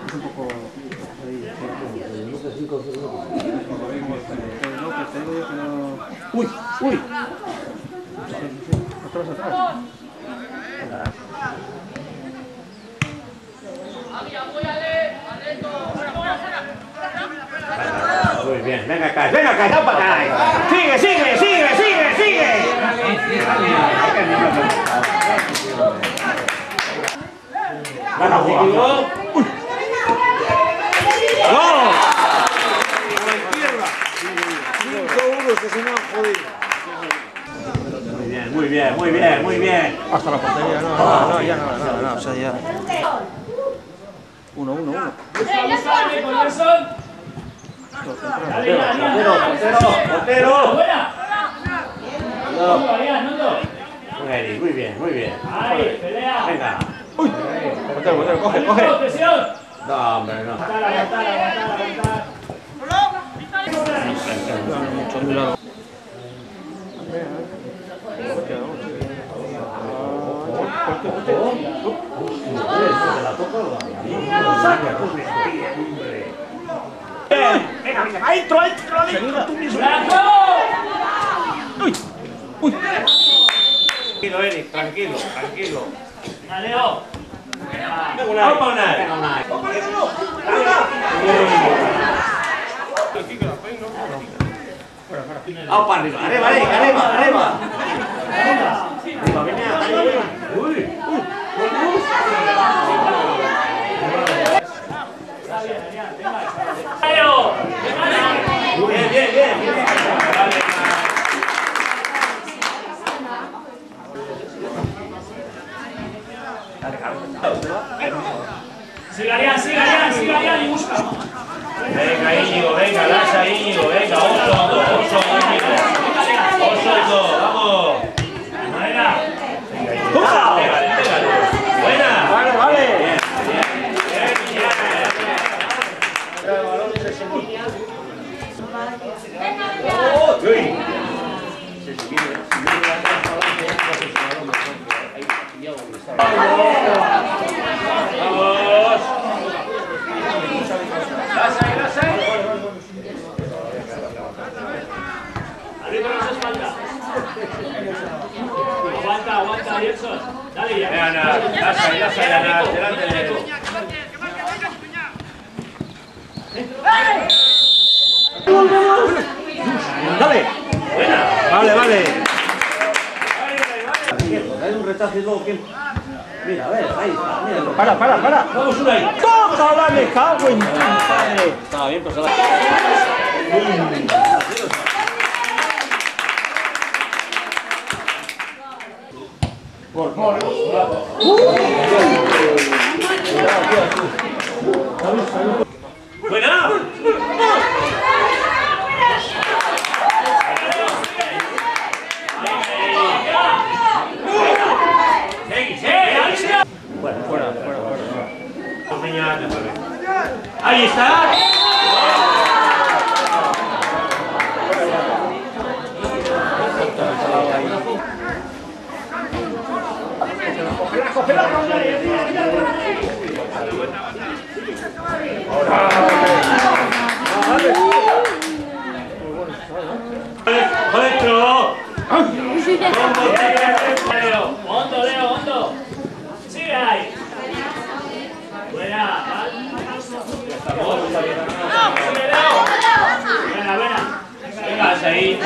Es un poco ahí. Uy, uy. Atrás, atrás. Muy bien, venga acá, ¡da para acá! ¡Sigue, sigue, sigue, sigue, sigue! ¡Gana, Juan! ¡Gol! Muy bien, muy bien, muy bien, muy bien. Hasta la portería, no, ya nada, o sea, ya. 1-1. Portero. Buena. Muy bien, muy bien. Ahí, pelea. Venga. Uy, portero, coge. Presión. No, hombre, no. Aguantar. Mucho. Venga, entra tú mismo. Uy. Tranquilo, Eric, tranquilo. Leo. Venga, Unai. Vamos para arriba, arriba. Arriba, venga. Uy. Bien. Siga Arián y busca. Venga, Íñigo, venga, lanza Íñigo, venga, oso, Íñigo. Oso, vamos. Pégale. Buena. Vale. Aguanta, Wilson. Dale ya. Delante de él. Dale. Buena. Vale. Hay un retazo y luego ¿quién? Mira, a ver, ahí está. Mira. Para. Vamos, Unai. ¡Tócala, me cago en tu madre! Estaba bien, pero se la... ¡Buena! Fuera. ¡Ahí está! ¡Cógela! ¡Adentro! Hondo. Sigue ahí. Buena. Buena. Venga, ahí.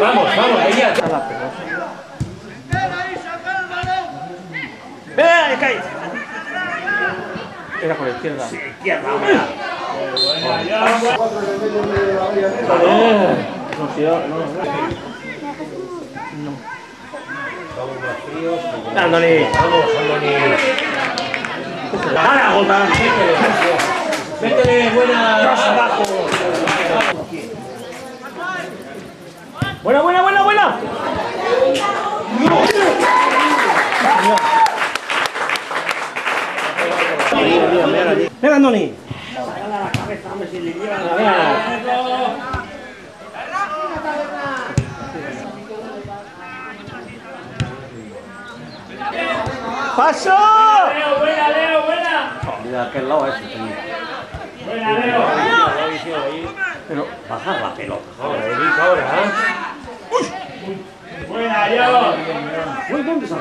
Vamos, ahí ya. ¡Ven, caí! Era por ahí. izquierda. Sí, izquierda, hombre. No, sí, no. Dándole. ¡Para, Gota! Métele, buena. ¡Abajo! Buena. Venga, Andoni. ¡Paso! Leo, buena. Mira, aquel lado ese. Buena, Leo. Pero bajar la pelota. Buena, Leo. Uy, ¿dónde está?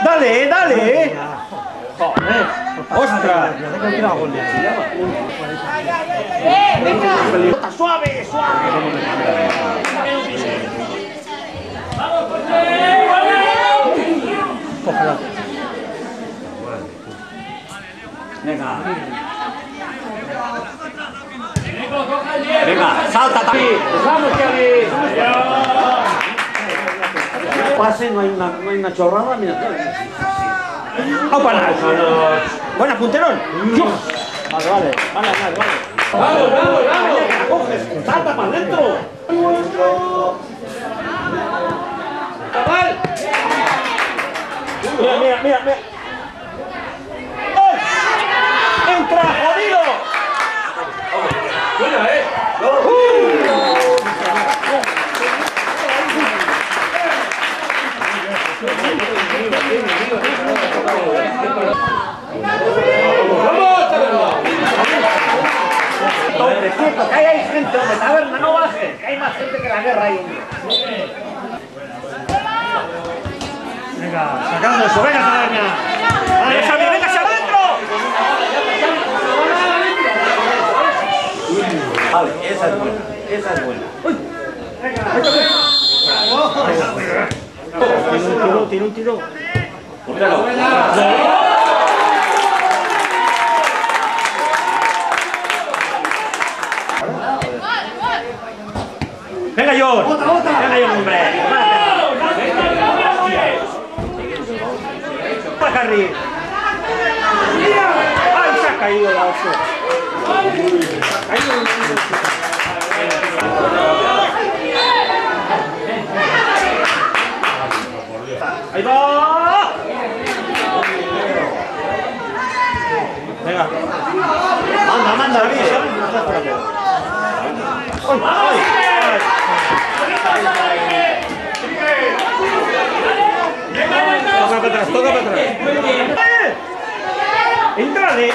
Dale. Joder. ¡Ostras! ¡Suave! Vamos, José. Cógela. Venga. Coja el Venga, salta también. Vamos, Xavi. Pase, no hay una chorrada, mira. ¡Opa! Buena, punterón. Vale. Vamos. La coges, salta para adentro. Mira. ¡Ay! ¡Entra, jodido! Quieto, que ahí hay gente, hombre. Taberna, no bajes. Que hay más gente que la guerra ahí, hombre. Venga, sacando eso, venga, Taberna. ¡Vale, Xavi, venga hacia adentro! Vale, esa es buena. Tiene un tiro. Portero. Venga, John. Venga, John, hombre. Para Harry. ¡Ay, se ha caído la oso! ¡Ahí va! Venga. Manda, David. Toca para atrás. ¡Entrale!